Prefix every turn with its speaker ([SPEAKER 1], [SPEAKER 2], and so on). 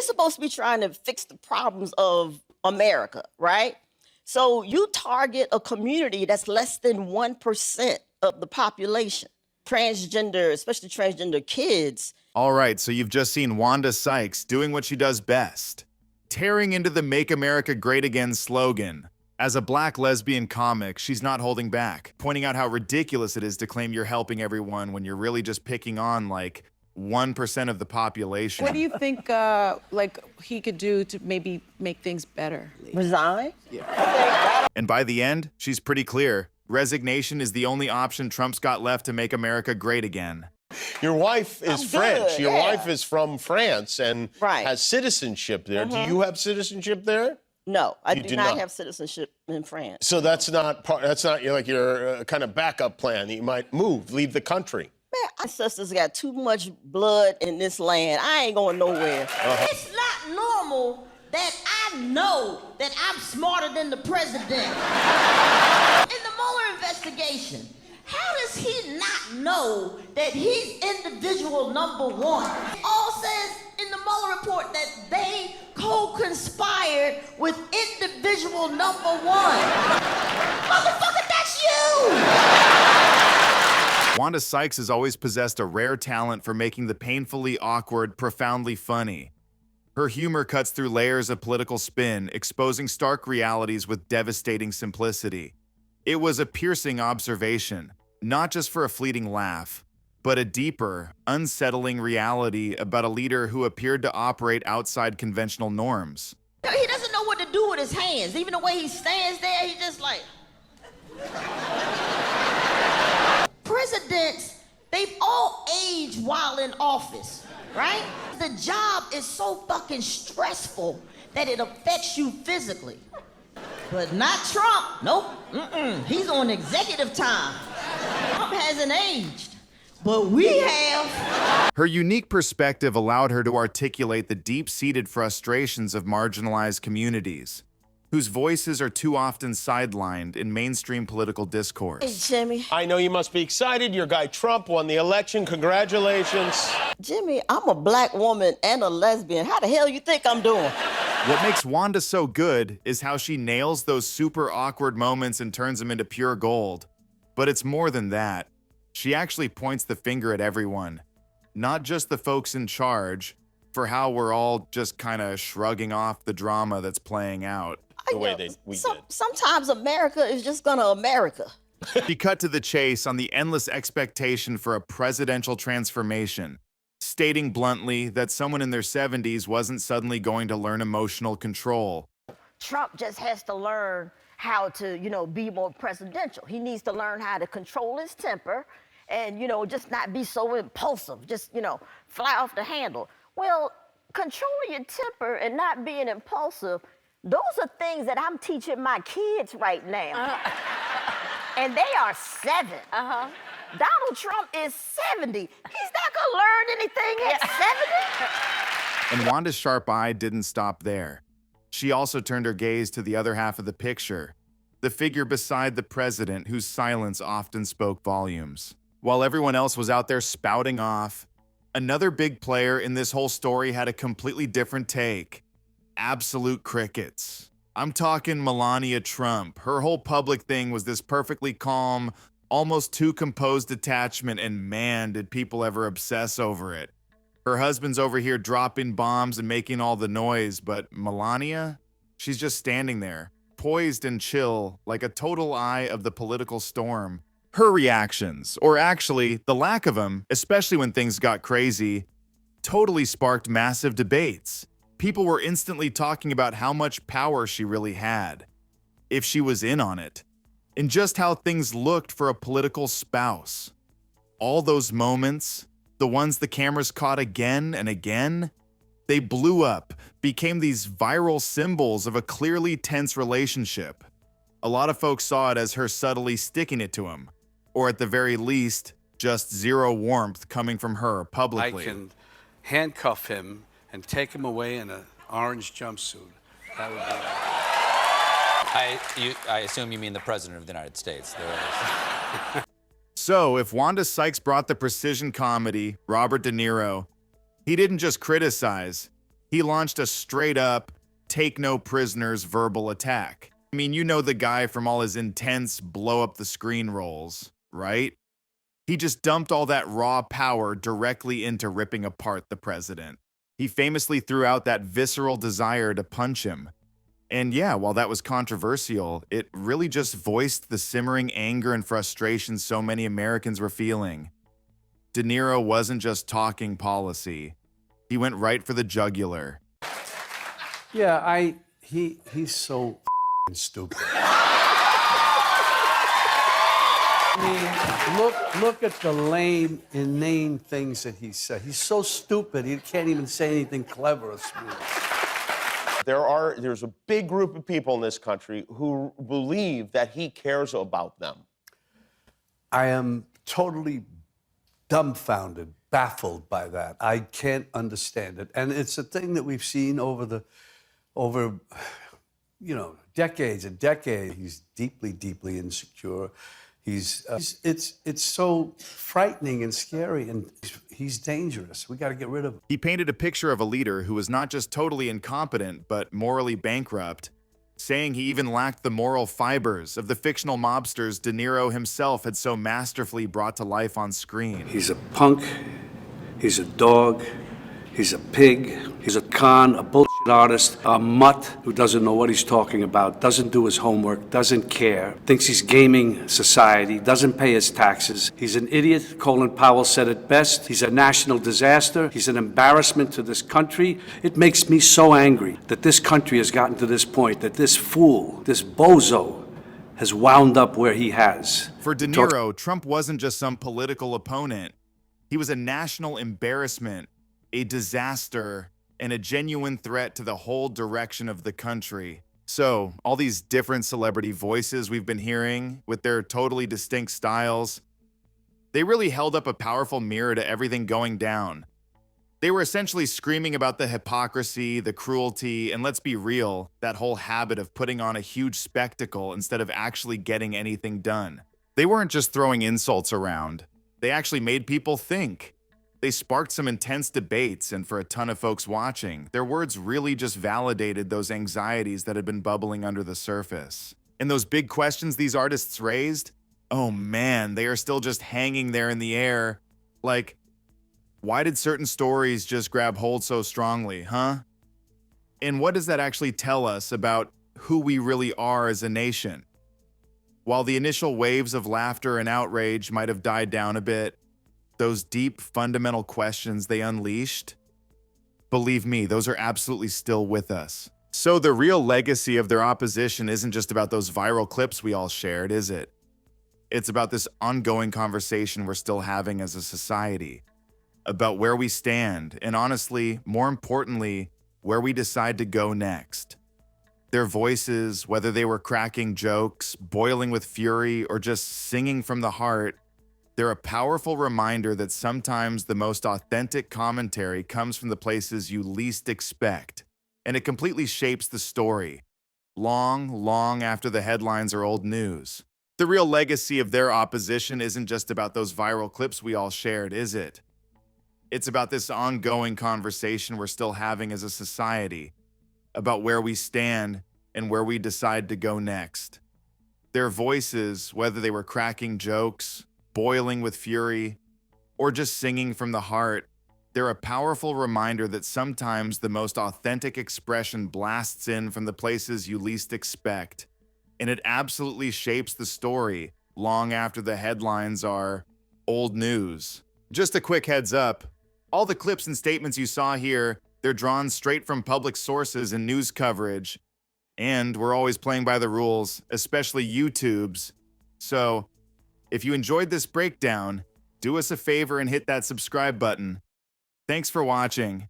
[SPEAKER 1] we're supposed to be trying to fix the problems of America, right? So you target a community that's less than 1% of the population. Transgender, especially transgender kids.
[SPEAKER 2] All right, so you've just seen Wanda Sykes doing what she does best, tearing into the Make America Great Again slogan. As a black lesbian comic, she's not holding back, pointing out how ridiculous it is to claim you're helping everyone when you're really just picking on, like, 1% of the population.
[SPEAKER 3] What do you think, like, he could do to maybe make things better?
[SPEAKER 1] Resign?
[SPEAKER 3] Yeah.
[SPEAKER 2] And by the end, she's pretty clear. Resignation is the only option Trump's got left to make America great again.
[SPEAKER 4] Your wife is French. Your wife is from France and
[SPEAKER 1] Right.
[SPEAKER 4] has citizenship there. Do you have citizenship there?
[SPEAKER 1] No, I
[SPEAKER 4] You
[SPEAKER 1] do
[SPEAKER 4] do
[SPEAKER 1] not
[SPEAKER 4] not.
[SPEAKER 1] have citizenship in France.
[SPEAKER 4] So that's not part. That's not like your kind of backup plan. You might move, leave the country.
[SPEAKER 1] Man, our ancestors got too much blood in this land. I ain't going nowhere.
[SPEAKER 5] It's not normal that I know that I'm smarter than the president. In the Mueller investigation, how does he not know that he's individual number one? It all says in the Mueller report that they co-conspired with individual number one. Motherfucker, that's you!
[SPEAKER 2] Wanda Sykes has always possessed a rare talent for making the painfully awkward profoundly funny. Her humor cuts through layers of political spin, exposing stark realities with devastating simplicity. It was a piercing observation, not just for a fleeting laugh, but a deeper, unsettling reality about a leader who appeared to operate outside conventional norms.
[SPEAKER 5] He doesn't know what to do with his hands. Even the way he stands there, he's just like... Presidents, they've all aged while in office, right? The job is so fucking stressful that it affects you physically. But not Trump. Nope. He's on executive time. Trump hasn't aged, but we have.
[SPEAKER 2] Her unique perspective allowed her to articulate the deep-seated frustrations of marginalized communities, whose voices are too often sidelined in mainstream political discourse.
[SPEAKER 1] Hey, Jimmy.
[SPEAKER 4] I know you must be excited. Your guy Trump won the election. Congratulations.
[SPEAKER 1] Jimmy, I'm a black woman and a lesbian. How the hell you think I'm doing?
[SPEAKER 2] What makes Wanda so good is how she nails those super awkward moments and turns them into pure gold. But it's more than that. She actually points the finger at everyone, not just the folks in charge, for how we're all just kind of shrugging off the drama that's playing out.
[SPEAKER 4] The way we did.
[SPEAKER 1] Sometimes America is just gonna America.
[SPEAKER 2] She cut to the chase on the endless expectation for a presidential transformation, stating bluntly that someone in their 70s wasn't suddenly going to learn emotional control.
[SPEAKER 1] Trump just has to learn how to, be more presidential. He needs to learn how to control his temper and, just not be so impulsive, just, fly off the handle. Well, controlling your temper and not being impulsive, those are things that I'm teaching my kids right now. And they are 7. Donald Trump is 70. He's not gonna learn anything at 70.
[SPEAKER 2] And Wanda's sharp eye didn't stop there. She also turned her gaze to the other half of the picture, the figure beside the president whose silence often spoke volumes. While everyone else was out there spouting off, another big player in this whole story had a completely different take. Absolute crickets. I'm talking Melania Trump. Her whole public thing was this perfectly calm, almost too composed detachment, and man, did people ever obsess over it. Her husband's over here dropping bombs and making all the noise, but Melania? She's just standing there, poised and chill, like a total eye of the political storm. Her reactions, or actually the lack of them, especially when things got crazy, totally sparked massive debates. People were instantly talking about how much power she really had, if she was in on it, and just how things looked for a political spouse. All those moments, the ones the cameras caught again and again, they blew up, became these viral symbols of a clearly tense relationship. A lot of folks saw it as her subtly sticking it to him, or at the very least, just zero warmth coming from her publicly.
[SPEAKER 6] I can handcuff him and take him away in an orange jumpsuit. That would be...
[SPEAKER 7] I assume you mean the President of the United States. There is.
[SPEAKER 2] So, if Wanda Sykes brought the precision comedy, Robert De Niro, he didn't just criticize, He launched a straight-up, take-no-prisoners verbal attack. I mean, you know the guy from all his intense blow-up-the-screen roles, right? He just dumped all that raw power directly into ripping apart the president. He famously threw out that visceral desire to punch him. And yeah, while that was controversial, it really just voiced the simmering anger and frustration so many Americans were feeling. De Niro wasn't just talking policy. He went right for the jugular.
[SPEAKER 6] Yeah, he's so stupid. I mean, look at the lame, inane things that he said. He's so stupid, he can't even say anything clever or smooth.
[SPEAKER 4] There's a big group of people in this country who believe that he cares about them.
[SPEAKER 6] I am totally dumbfounded, baffled by that. I can't understand it. And it's a thing that we've seen over decades and decades. He's deeply, deeply insecure. It's so frightening and scary, and he's dangerous. We got to get rid of him.
[SPEAKER 2] He painted a picture of a leader who was not just totally incompetent, but morally bankrupt, saying he even lacked the moral fibers of the fictional mobsters De Niro himself had so masterfully brought to life on screen.
[SPEAKER 6] He's a punk, he's a dog, he's a pig, he's a con, a bullshit artist, a mutt who doesn't know what he's talking about, doesn't do his homework, doesn't care, thinks he's gaming society, doesn't pay his taxes. He's an idiot. Colin Powell said it best. He's a national disaster. He's an embarrassment to this country. It makes me so angry that this country has gotten to this point, that this fool, this bozo, has wound up where he has.
[SPEAKER 2] For De Niro, Trump wasn't just some political opponent. He was a national embarrassment, a disaster, and a genuine threat to the whole direction of the country. So, all these different celebrity voices we've been hearing, with their totally distinct styles, they really held up a powerful mirror to everything going down. They were essentially screaming about the hypocrisy, the cruelty, and let's be real, that whole habit of putting on a huge spectacle instead of actually getting anything done. They weren't just throwing insults around. They actually made people think. They sparked some intense debates, and for a ton of folks watching, their words really just validated those anxieties that had been bubbling under the surface. And those big questions these artists raised, oh man, they are still just hanging there in the air. Like, why did certain stories just grab hold so strongly, huh? And what does that actually tell us about who we really are as a nation? While the initial waves of laughter and outrage might have died down a bit, those deep, fundamental questions they unleashed, believe me, those are absolutely still with us. So the real legacy of their opposition isn't just about those viral clips we all shared, is it? It's about this ongoing conversation we're still having as a society, about where we stand, and honestly, more importantly, where we decide to go next. Their voices, whether they were cracking jokes, boiling with fury, or just singing from the heart, they're a powerful reminder that sometimes the most authentic commentary comes from the places you least expect, and it completely shapes the story, long after the headlines are old news. The real legacy of their opposition isn't just about those viral clips we all shared, is it? It's about this ongoing conversation we're still having as a society, about where we stand and where we decide to go next. Their voices, whether they were cracking jokes, boiling with fury, or just singing from the heart, they're a powerful reminder that sometimes the most authentic expression blasts in from the places you least expect, and it absolutely shapes the story long after the headlines are old news. Just a quick heads up, all the clips and statements you saw here, they're drawn straight from public sources and news coverage, and we're always playing by the rules, especially YouTube's. So, if you enjoyed this breakdown, do us a favor and hit that subscribe button. Thanks for watching.